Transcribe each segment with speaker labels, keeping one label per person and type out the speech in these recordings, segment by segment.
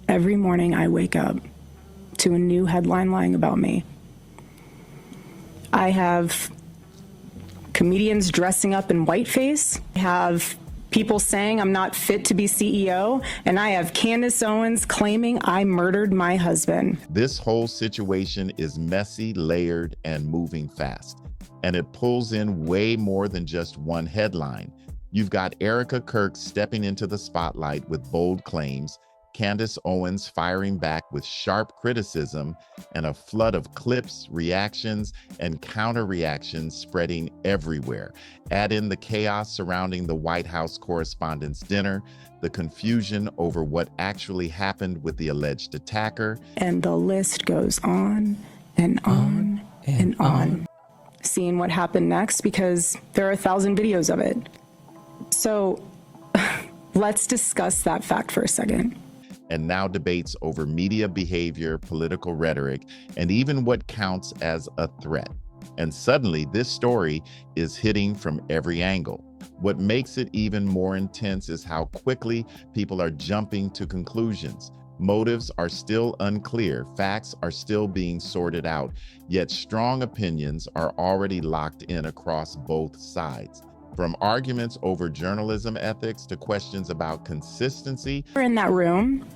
Speaker 1: Every morning I wake up to a new headline lying about me. I have comedians dressing up in whiteface. I have people saying I'm not fit to be CEO. And I have Candace Owens claiming I murdered my husband.
Speaker 2: This whole situation is messy, layered, and moving fast. And it pulls in way more than just one headline. You've got Erika Kirk stepping into the spotlight with bold claims, Candace Owens firing back with sharp criticism, and a flood of clips, reactions, and counter-reactions spreading everywhere. Add in the chaos surrounding the White House Correspondents' Dinner, the confusion over what actually happened with the alleged attacker.
Speaker 1: And the list goes on and on and on. Seeing what happened next because there are 1,000 videos of it. So let's discuss that fact for a second.
Speaker 2: And now debates over media behavior, political rhetoric, and even what counts as a threat. And suddenly this story is hitting from every angle. What makes it even more intense is how quickly people are jumping to conclusions. Motives are still unclear, facts are still being sorted out, yet strong opinions are already locked in across both sides. From arguments over journalism ethics to questions about consistency.
Speaker 1: In that room,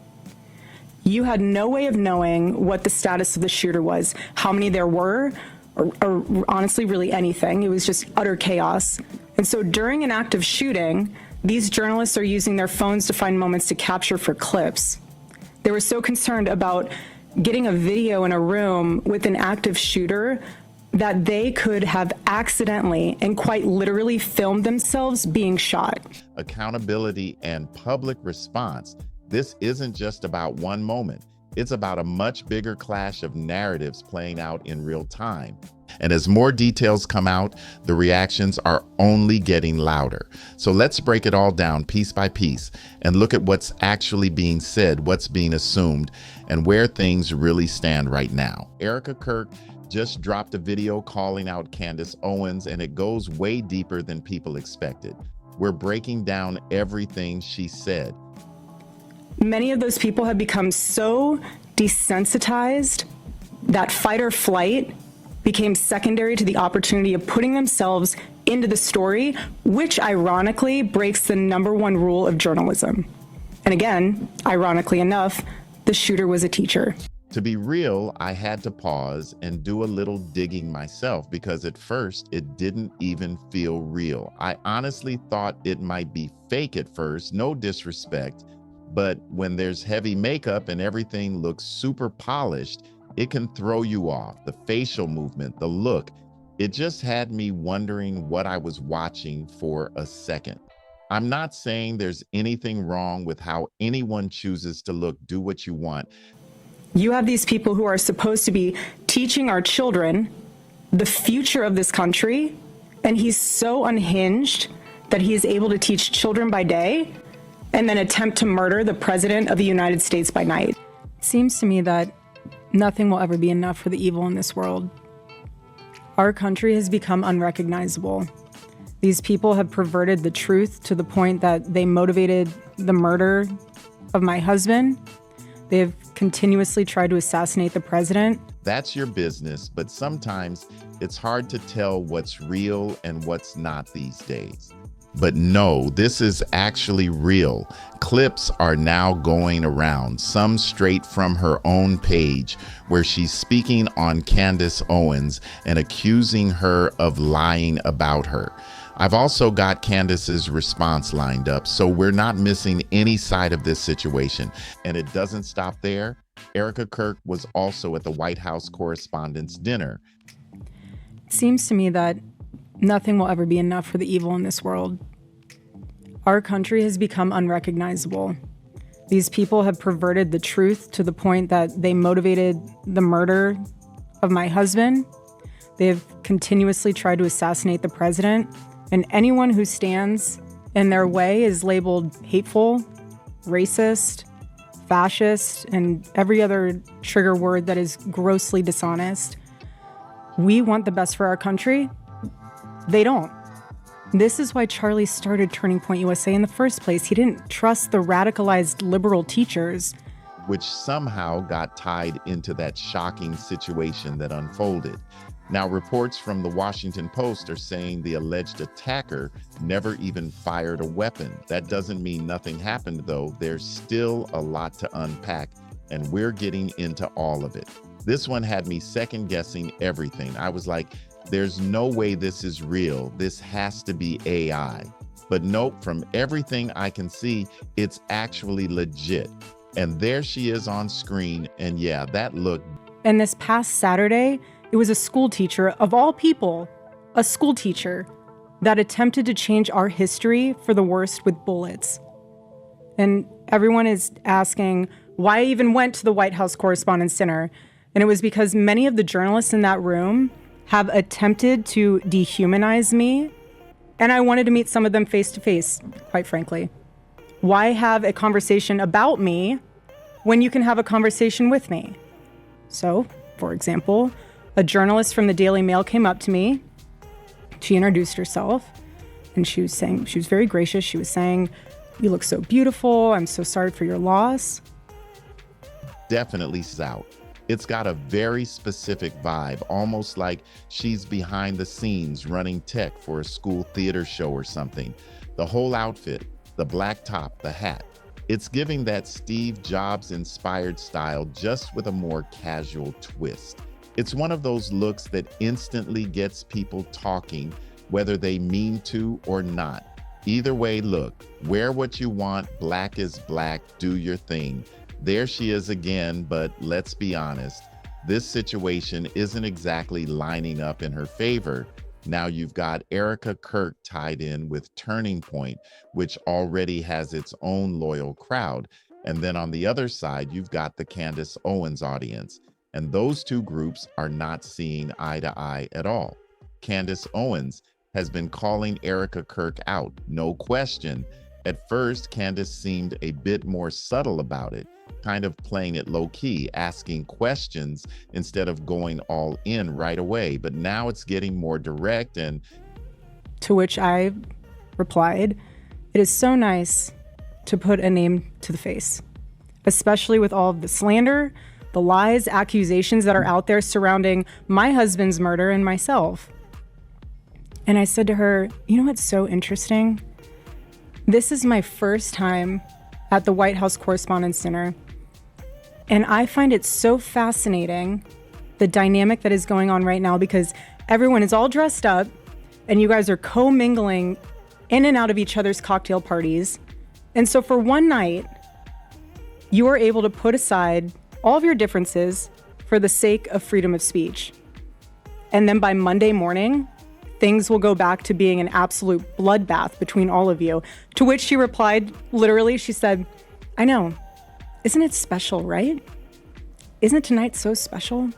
Speaker 1: you had no way of knowing what the status of the shooter was, how many there were, or honestly, really anything. It was just utter chaos. And so during an active shooting, these journalists are using their phones to find moments to capture for clips. They were so concerned about getting a video in a room with an active shooter that they could have accidentally and quite literally filmed themselves being shot.
Speaker 2: Accountability and public response. This isn't just about one moment. It's about a much bigger clash of narratives playing out in real time. And as more details come out, the reactions are only getting louder. So let's break it all down piece by piece and look at what's actually being said, what's being assumed, and where things really stand right now. Erika Kirk just dropped a video calling out Candace Owens, and it goes way deeper than people expected. We're breaking down everything she said.
Speaker 1: Many of those people have become so desensitized that fight or flight became secondary to the opportunity of putting themselves into the story, which ironically breaks the #1 rule of journalism. And again, ironically enough, the shooter was a teacher.
Speaker 2: To be real, I had to pause and do a little digging myself because at first it didn't even feel real. I honestly thought it might be fake at first, no disrespect, but when there's heavy makeup and everything looks super polished, it can throw you off. The facial movement, the look, it just had me wondering what I was watching for a second. I'm not saying there's anything wrong with how anyone chooses to look, do what you want.
Speaker 1: You have these people who are supposed to be teaching our children the future of this country, and he's so unhinged that he is able to teach children by day and then attempt to murder the president of the United States by night. It seems to me that nothing will ever be enough for the evil in this world. Our country has become unrecognizable. These people have perverted the truth to the point that they motivated the murder of my husband. They have continuously tried to assassinate the president.
Speaker 2: That's your business, but sometimes it's hard to tell what's real and what's not these days. But no, this is actually real. Clips are now going around, some straight from her own page, where she's speaking on Candace Owens and accusing her of lying about her. I've also got Candace's response lined up, so we're not missing any side of this situation. And it doesn't stop there. Erika Kirk was also at the White House Correspondents' Dinner.
Speaker 1: It seems to me that nothing will ever be enough for the evil in this world. Our country has become unrecognizable. These people have perverted the truth to the point that they motivated the murder of my husband. They have continuously tried to assassinate the president, and anyone who stands in their way is labeled hateful, racist, fascist, and every other trigger word that is grossly dishonest. We want the best for our country. They don't. This is why Charlie started Turning Point USA in the first place. He didn't trust the radicalized liberal teachers.
Speaker 2: which somehow got tied into that shocking situation that unfolded. Now, reports from the Washington Post are saying the alleged attacker never even fired a weapon. That doesn't mean nothing happened, though. There's still a lot to unpack, and we're getting into all of it. This one had me second guessing everything. I was like, there's no way this is real. This has to be AI. But nope, from everything I can see, it's actually legit. And there she is on screen. And yeah, that looked.
Speaker 1: And this past Saturday, it was a school teacher, of all people, a school teacher that attempted to change our history for the worst with bullets. And everyone is asking why I even went to the White House Correspondents' Dinner. And it was because many of the journalists in that room have attempted to dehumanize me. And I wanted to meet some of them face to face, quite frankly. Why have a conversation about me when you can have a conversation with me? So, for example, a journalist from the Daily Mail came up to me. She introduced herself, and she was very gracious. She was saying, "You look so beautiful. I'm so sorry for your loss."
Speaker 2: Definitely out. It's got a very specific vibe, almost like she's behind the scenes running tech for a school theater show or something. The whole outfit, the black top, the hat, it's giving that Steve Jobs inspired style, just with a more casual twist. It's one of those looks that instantly gets people talking, whether they mean to or not. Either way, look, wear what you want, black is black, do your thing. There she is again, but let's be honest, this situation isn't exactly lining up in her favor. Now you've got Erika Kirk tied in with Turning Point, which already has its own loyal crowd. And then on the other side, you've got the Candace Owens audience. And those two groups are not seeing eye to eye at all. Candace Owens has been calling Erika Kirk out, no question. At first, Candace seemed a bit more subtle about it, kind of playing it low key, asking questions instead of going all in right away. But now it's getting more direct, and
Speaker 1: to which I replied, "It is so nice to put a name to the face, especially with all of the slander, the lies, accusations that are out there surrounding my husband's murder and myself." And I said to her, "You know what's so interesting? This is my first time at the White House Correspondents' Dinner, and I find it so fascinating, the dynamic that is going on right now, because everyone is all dressed up and you guys are co-mingling in and out of each other's cocktail parties. And so for one night, you are able to put aside all of your differences for the sake of freedom of speech. And then by Monday morning, things will go back to being an absolute bloodbath between all of you." To which she replied, literally, she said, "I know. Isn't it special, right? Isn't tonight so special?"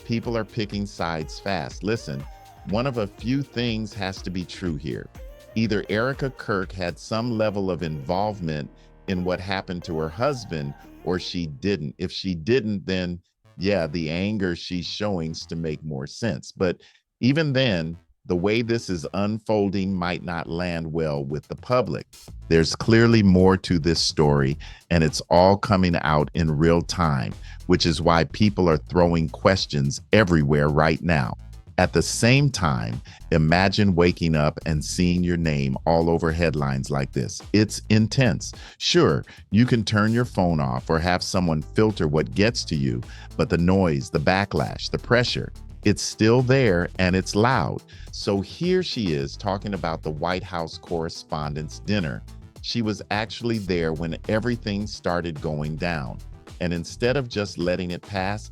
Speaker 2: People are picking sides fast. Listen, one of a few things has to be true here. Either Erika Kirk had some level of involvement in what happened to her husband, or she didn't. If she didn't, then yeah, the anger she's showing to make more sense. But even then, the way this is unfolding might not land well with the public. There's clearly more to this story, and it's all coming out in real time, which is why people are throwing questions everywhere right now. At the same time, imagine waking up and seeing your name all over headlines like this. It's intense. Sure, you can turn your phone off or have someone filter what gets to you, but the noise, the backlash, the pressure, it's still there, and it's loud. So here she is talking about the White House Correspondents' Dinner. She was actually there when everything started going down. And instead of just letting it pass.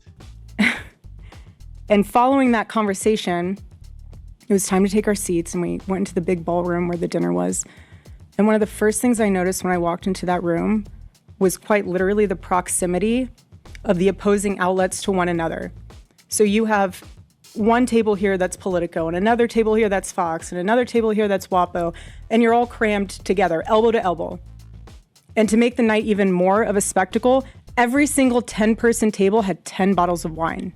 Speaker 1: And following that conversation, it was time to take our seats, and we went into the big ballroom where the dinner was. And one of the first things I noticed when I walked into that room was quite literally the proximity of the opposing outlets to one another. So you have one table here that's Politico, and another table here that's Fox, and another table here that's WAPO, and you're all crammed together, elbow to elbow. And to make the night even more of a spectacle, every single 10-person table had 10 bottles of wine.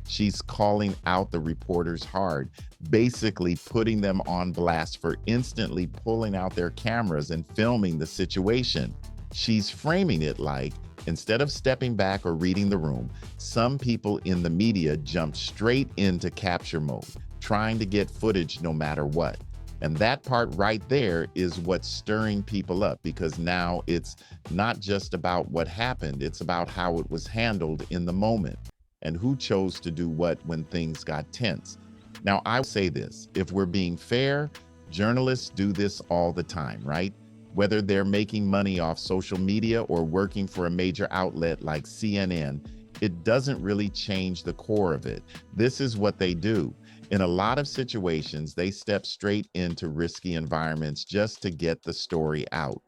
Speaker 2: She's calling out the reporters hard, basically putting them on blast for instantly pulling out their cameras and filming the situation. She's framing it like, instead of stepping back or reading the room, some people in the media jump straight into capture mode, trying to get footage no matter what. And that part right there is what's stirring people up, because now it's not just about what happened, it's about how it was handled in the moment and who chose to do what when things got tense. Now, I will say this, if we're being fair, journalists do this all the time, right? Whether they're making money off social media or working for a major outlet like CNN, it doesn't really change the core of it. This is what they do. In a lot of situations, they step straight into risky environments just to get the story out.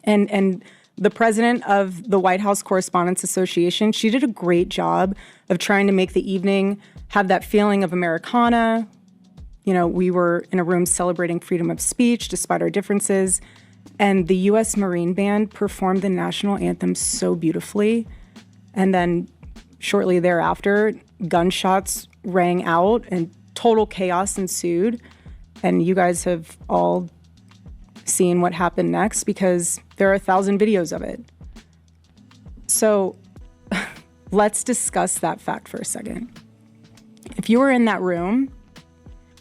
Speaker 1: And the president of the White House Correspondents Association, she did a great job of trying to make the evening have that feeling of Americana. You know, we were in a room celebrating freedom of speech despite our differences. And the U.S. Marine Band performed the national anthem so beautifully. And then shortly thereafter, gunshots rang out and total chaos ensued. And you guys have all seen what happened next because there are 1,000 videos of it. So let's discuss that fact for a second. If you were in that room...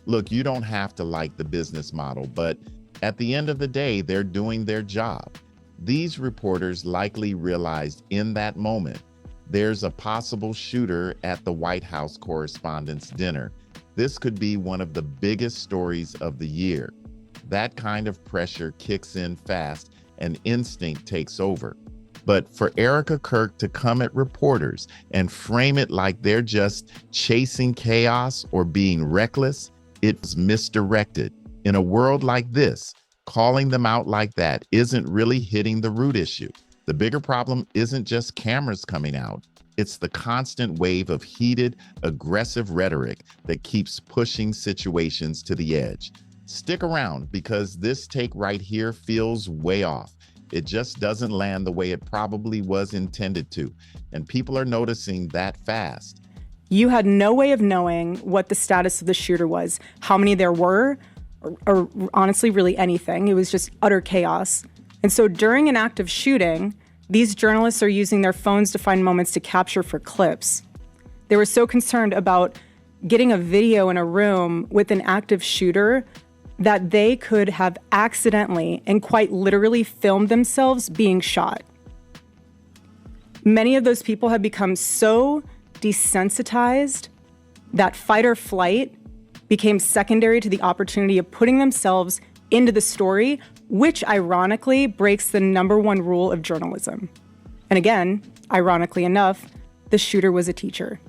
Speaker 2: Look, you don't have to like the business model, but at the end of the day, they're doing their job. These reporters likely realized in that moment, there's a possible shooter at the White House Correspondents' Dinner. This could be one of the biggest stories of the year. That kind of pressure kicks in fast and instinct takes over. But for Erika Kirk to come at reporters and frame it like they're just chasing chaos or being reckless, it was misdirected. In a world like this, calling them out like that isn't really hitting the root issue. The bigger problem isn't just cameras coming out. It's the constant wave of heated, aggressive rhetoric that keeps pushing situations to the edge. Stick around because this take right here feels way off. It just doesn't land the way it probably was intended to. And people are noticing that fast.
Speaker 1: You had no way of knowing what the status of the shooter was, how many there were, or honestly, really anything. It was just utter chaos. And so during an active shooting, these journalists are using their phones to find moments to capture for clips. They were so concerned about getting a video in a room with an active shooter that they could have accidentally and quite literally filmed themselves being shot. Many of those people have become so desensitized that fight or flight became secondary to the opportunity of putting themselves into the story, which ironically breaks the number one rule of journalism. And again, ironically enough, the shooter was a teacher.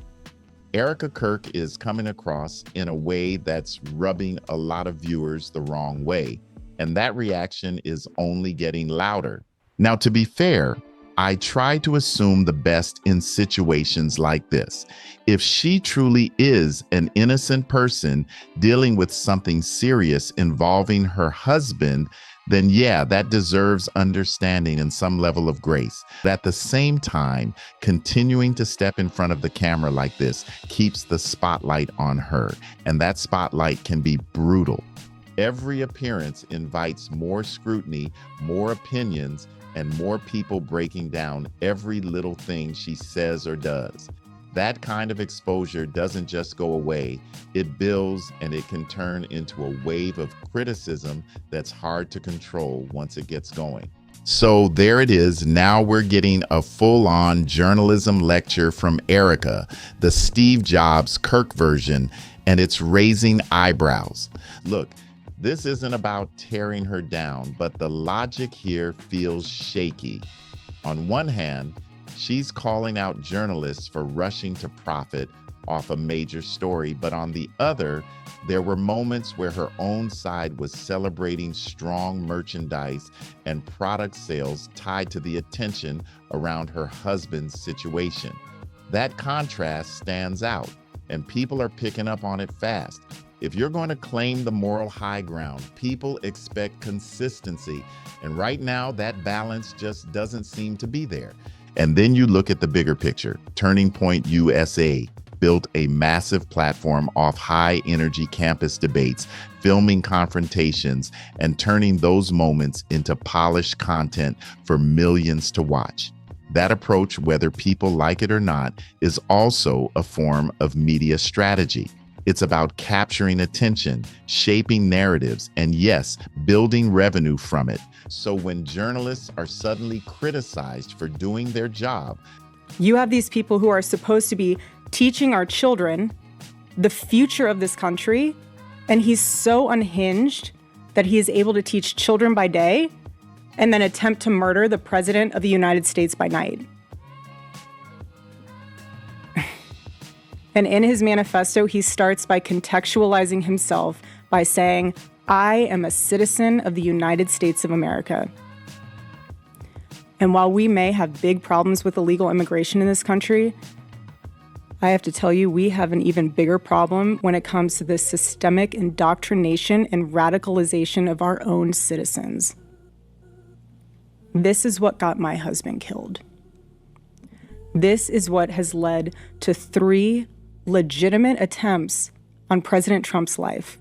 Speaker 2: Erika Kirk is coming across in a way that's rubbing a lot of viewers the wrong way. And that reaction is only getting louder. Now, to be fair, I try to assume the best in situations like this. If she truly is an innocent person dealing with something serious involving her husband, then yeah, that deserves understanding and some level of grace. But at the same time, continuing to step in front of the camera like this keeps the spotlight on her, and that spotlight can be brutal. Every appearance invites more scrutiny, more opinions, and more people breaking down every little thing she says or does. That kind of exposure doesn't just go away, it builds, and it can turn into a wave of criticism that's hard to control once it gets going. So there it is. Now we're getting a full-on journalism lecture from Erika, the Steve Jobs Kirk version, and it's raising eyebrows. Look, this isn't about tearing her down, but the logic here feels shaky. On one hand, she's calling out journalists for rushing to profit off a major story, but on the other, there were moments where her own side was celebrating strong merchandise and product sales tied to the attention around her husband's situation. That contrast stands out, and people are picking up on it fast. If you're going to claim the moral high ground, people expect consistency. And right now, that balance just doesn't seem to be there. And then you look at the bigger picture, Turning Point USA. built a massive platform off high-energy campus debates, filming confrontations, and turning those moments into polished content for millions to watch. That approach, whether people like it or not, is also a form of media strategy. It's about capturing attention, shaping narratives, and yes, building revenue from it. So when journalists are suddenly criticized for doing their job,
Speaker 1: you have these people who are supposed to be teaching our children the future of this country, and he's so unhinged that he is able to teach children by day and then attempt to murder the president of the United States by night. And in his manifesto, he starts by contextualizing himself by saying, "I am a citizen of the United States of America." And while we may have big problems with illegal immigration in this country, I have to tell you, we have an even bigger problem when it comes to the systemic indoctrination and radicalization of our own citizens. This is what got my husband killed. This is what has led to 3 legitimate attempts on President Trump's life.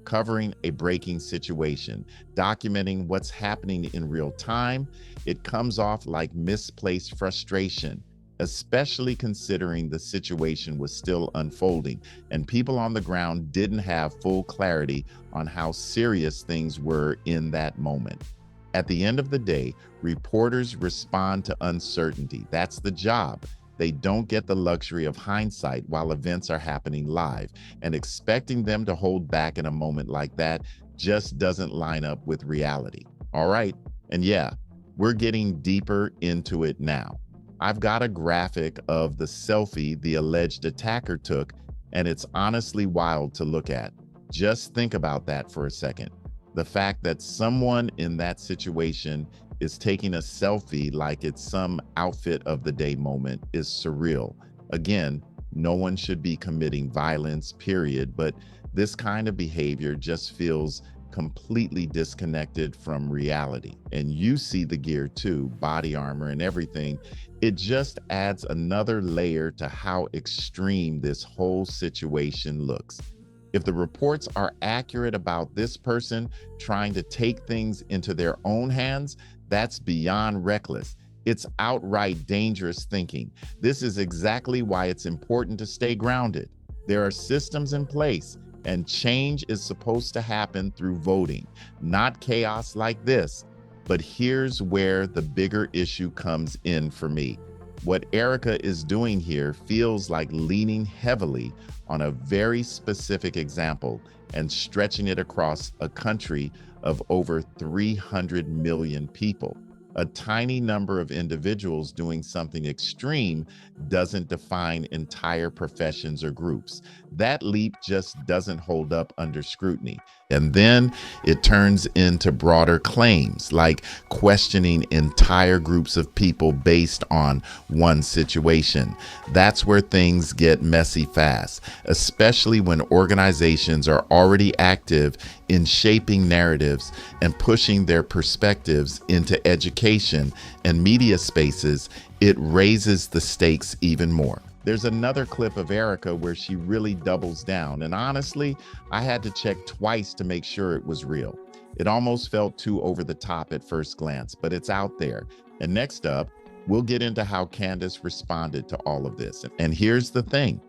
Speaker 2: Covering a breaking situation, documenting what's happening in real time, it comes off like misplaced frustration, especially considering the situation was still unfolding and people on the ground didn't have full clarity on how serious things were in that moment. At the end of the day, reporters respond to uncertainty. That's the job. They don't get the luxury of hindsight while events are happening live, and expecting them to hold back in a moment like that just doesn't line up with reality. All right, and yeah, we're getting deeper into it now. I've got a graphic of the selfie the alleged attacker took, and it's honestly wild to look at. Just think about that for a second. The fact that someone in that situation is taking a selfie like it's some outfit of the day moment is surreal. Again, no one should be committing violence, period, but this kind of behavior just feels completely disconnected from reality. And you see the gear too, body armor and everything. It just adds another layer to how extreme this whole situation looks. If the reports are accurate about this person trying to take things into their own hands, that's beyond reckless. It's outright dangerous thinking. This is exactly why it's important to stay grounded. There are systems in place, and change is supposed to happen through voting, not chaos like this. But here's where the bigger issue comes in for me. What Erika is doing here feels like leaning heavily on a very specific example and stretching it across a country of over 300 million people. A tiny number of individuals doing something extreme doesn't define entire professions or groups. That leap just doesn't hold up under scrutiny. And then it turns into broader claims, like questioning entire groups of people based on one situation. That's where things get messy fast, especially when organizations are already active in shaping narratives and pushing their perspectives into education and media spaces. It raises the stakes even more. There's another clip of Erika where she really doubles down, and honestly, I had to check twice to make sure it was real. It almost felt too over the top at first glance, but it's out there. And next up, we'll get into how Candace responded to all of this. And here's the thing,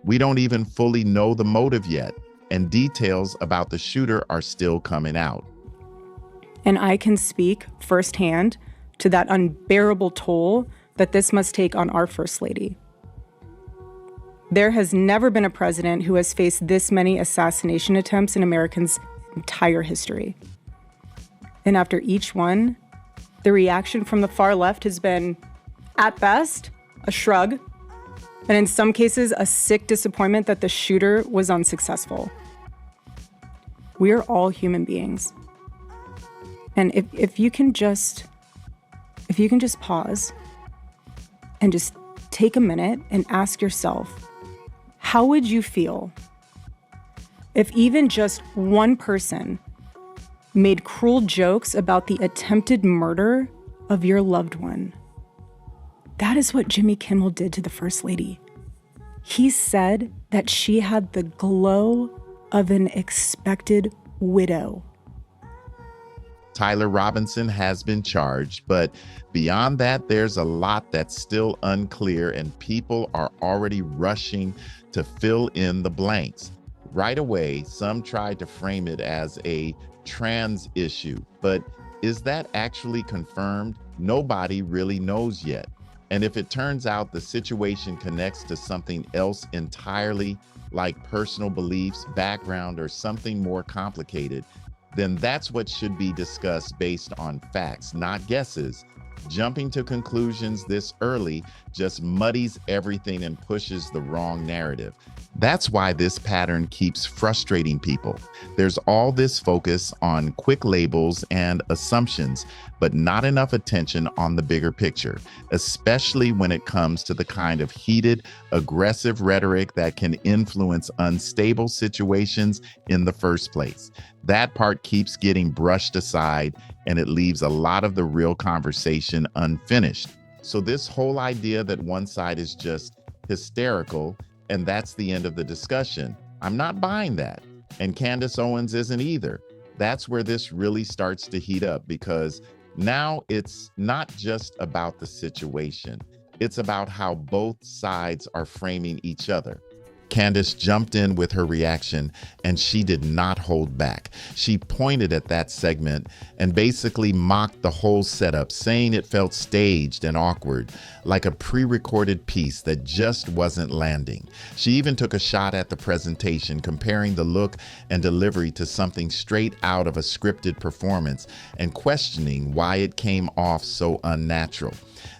Speaker 2: we don't even fully know the motive yet, and details about the shooter are still coming out.
Speaker 1: And I can speak firsthand to that unbearable toll that this must take on our First Lady. There has never been a president who has faced this many assassination attempts in Americans' entire history. And after each one, the reaction from the far left has been, at best, a shrug, and in some cases, a sick disappointment that the shooter was unsuccessful. We are all human beings. And if you can just pause and just take a minute and ask yourself, how would you feel if even just one person made cruel jokes about the attempted murder of your loved one? That is what Jimmy Kimmel did to the First Lady. He said that she had the glow of an expected widow.
Speaker 2: Tyler Robinson has been charged, but beyond that, there's a lot that's still unclear, and people are already rushing to fill in the blanks. Right away, some tried to frame it as a trans issue, but is that actually confirmed? Nobody really knows yet. And if it turns out the situation connects to something else entirely, like personal beliefs, background, or something more complicated, then that's what should be discussed based on facts, not guesses. Jumping to conclusions this early just muddies everything and pushes the wrong narrative. That's why this pattern keeps frustrating people. There's all this focus on quick labels and assumptions, but not enough attention on the bigger picture, especially when it comes to the kind of heated, aggressive rhetoric that can influence unstable situations in the first place. That part keeps getting brushed aside, and it leaves a lot of the real conversation unfinished. So this whole idea that one side is just hysterical and that's the end of the discussion, I'm not buying that. And Candace Owens isn't either. That's where this really starts to heat up, because now it's not just about the situation. It's about how both sides are framing each other. Candace jumped in with her reaction, and she did not hold back. She pointed at that segment and basically mocked the whole setup, saying it felt staged and awkward, like a pre-recorded piece that just wasn't landing. She even took a shot at the presentation, comparing the look and delivery to something straight out of a scripted performance and questioning why it came off so unnatural.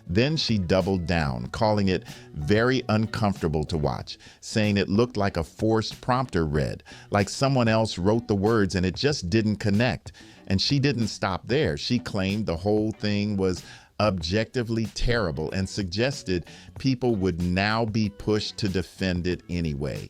Speaker 2: Then she doubled down, calling it very uncomfortable to watch, saying it looked like a forced prompter read, like someone else wrote the words and it just didn't connect. And she didn't stop there. She claimed the whole thing was objectively terrible and suggested people would now be pushed to defend it anyway.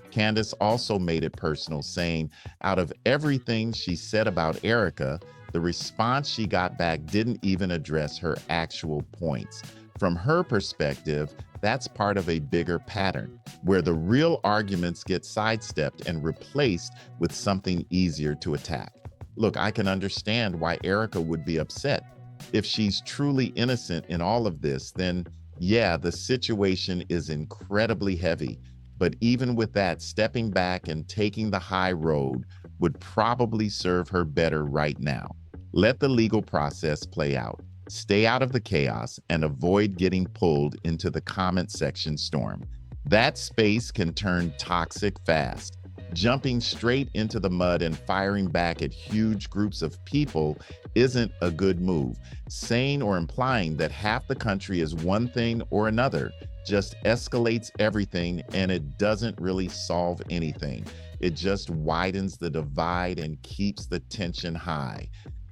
Speaker 2: Candace also made it personal, saying out of everything she said about Erika, the response she got back didn't even address her actual points. From her perspective, that's part of a bigger pattern, where the real arguments get sidestepped and replaced with something easier to attack. Look, I can understand why Erika would be upset. If she's truly innocent in all of this, then yeah, the situation is incredibly heavy. But even with that, stepping back and taking the high road would probably serve her better right now. Let the legal process play out. Stay out of the chaos and avoid getting pulled into the comment section storm. That space can turn toxic fast. Jumping straight into the mud and firing back at huge groups of people isn't a good move. Saying or implying that half the country is one thing or another just escalates everything, and it doesn't really solve anything. It just widens the divide and keeps the tension high.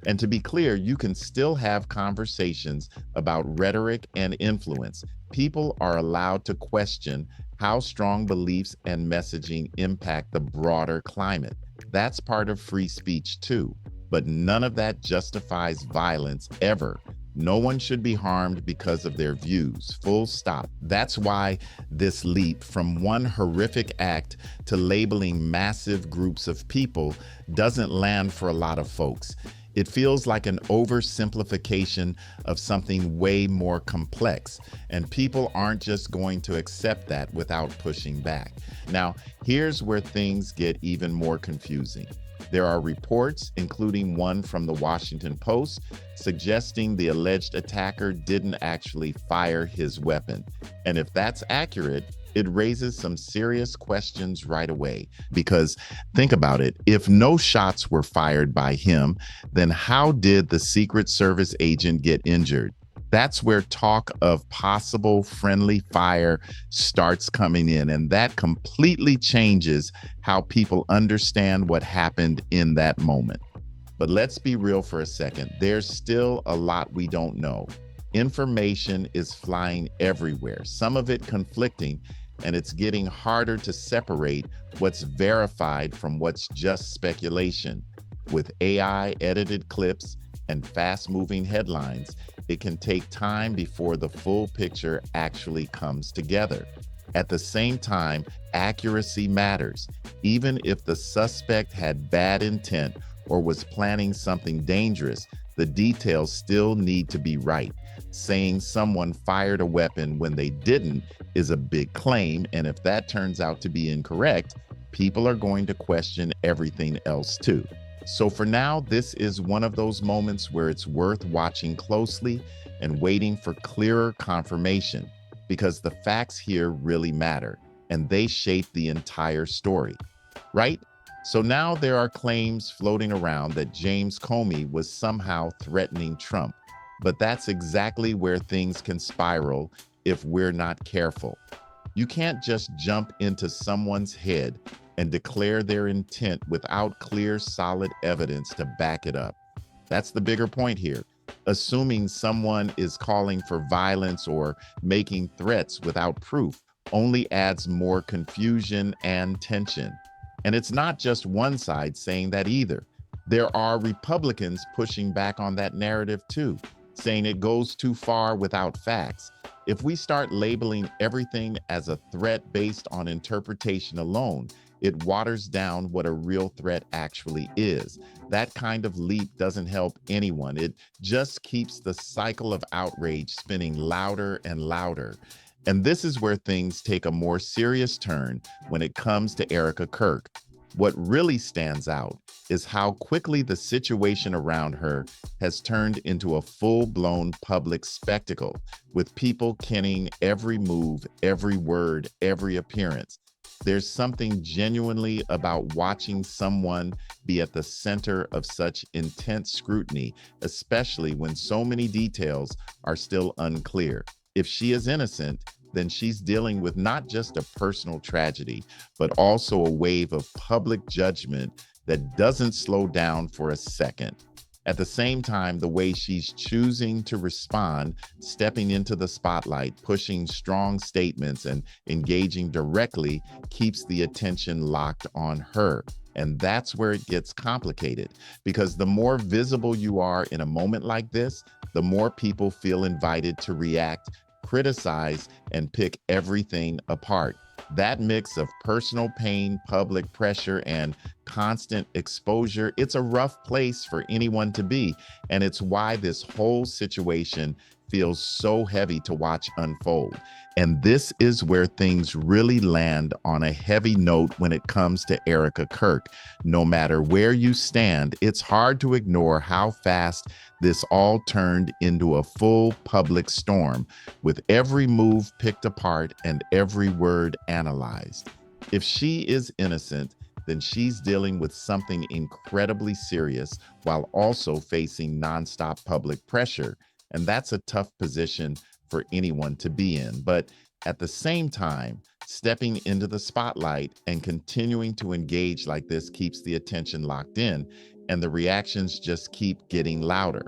Speaker 2: And to be clear, you can still have conversations about rhetoric and influence. People are allowed to question how strong beliefs and messaging impact the broader climate. That's part of free speech too. But none of that justifies violence ever. No one should be harmed because of their views, full stop. That's why this leap from one horrific act to labeling massive groups of people doesn't land for a lot of folks. It feels like an oversimplification of something way more complex, and people aren't just going to accept that without pushing back. Now, here's where things get even more confusing. There are reports, including one from the Washington Post, suggesting the alleged attacker didn't actually fire his weapon. And if that's accurate, it raises some serious questions right away. Because think about it, if no shots were fired by him, then how did the Secret Service agent get injured? That's where talk of possible friendly fire starts coming in, and that completely changes how people understand what happened in that moment. But let's be real for a second. There's still a lot we don't know. Information is flying everywhere, some of it conflicting, and it's getting harder to separate what's verified from what's just speculation. With AI edited clips and fast-moving headlines, it can take time before the full picture actually comes together. At the same time, accuracy matters. Even if the suspect had bad intent or was planning something dangerous, the details still need to be right. Saying someone fired a weapon when they didn't is a big claim, and if that turns out to be incorrect, people are going to question everything else too. So for now, this is one of those moments where it's worth watching closely and waiting for clearer confirmation, because the facts here really matter and they shape the entire story, right? So now there are claims floating around that James Comey was somehow threatening Trump, but that's exactly where things can spiral if we're not careful. You can't just jump into someone's head and declare their intent without clear, solid evidence to back it up. That's the bigger point here. Assuming someone is calling for violence or making threats without proof only adds more confusion and tension. And it's not just one side saying that either. There are Republicans pushing back on that narrative too, saying it goes too far without facts. If we start labeling everything as a threat based on interpretation alone, it waters down what a real threat actually is. That kind of leap doesn't help anyone. It just keeps the cycle of outrage spinning louder and louder. And this is where things take a more serious turn when it comes to Erika Kirk. What really stands out is how quickly the situation around her has turned into a full-blown public spectacle, with people kenning every move, every word, every appearance. There's something genuinely about watching someone be at the center of such intense scrutiny, especially when so many details are still unclear. If she is innocent, then she's dealing with not just a personal tragedy, but also a wave of public judgment that doesn't slow down for a second. At the same time, the way she's choosing to respond, stepping into the spotlight, pushing strong statements, and engaging directly keeps the attention locked on her. And that's where it gets complicated, because the more visible you are in a moment like this, the more people feel invited to react, criticize, and pick everything apart. That mix of personal pain, public pressure, and constant exposure, it's a rough place for anyone to be. And it's why this whole situation feels so heavy to watch unfold. And this is where things really land on a heavy note when it comes to Erika Kirk. No matter where you stand, it's hard to ignore how fast this all turned into a full public storm, with every move picked apart and every word analyzed. If she is innocent, then she's dealing with something incredibly serious while also facing nonstop public pressure. And that's a tough position for anyone to be in. But at the same time, stepping into the spotlight and continuing to engage like this keeps the attention locked in, and the reactions just keep getting louder.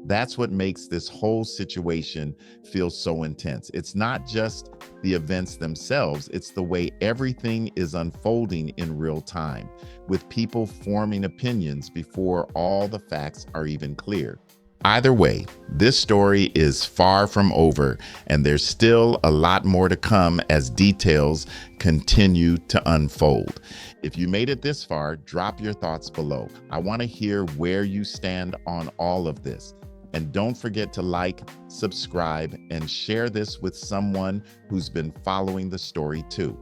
Speaker 2: That's what makes this whole situation feel so intense. It's not just the events themselves, it's the way everything is unfolding in real time, with people forming opinions before all the facts are even clear. Either way, this story is far from over, and there's still a lot more to come as details continue to unfold. If you made it this far, drop your thoughts below. I want to hear where you stand on all of this. And don't forget to like, subscribe, and share this with someone who's been following the story too.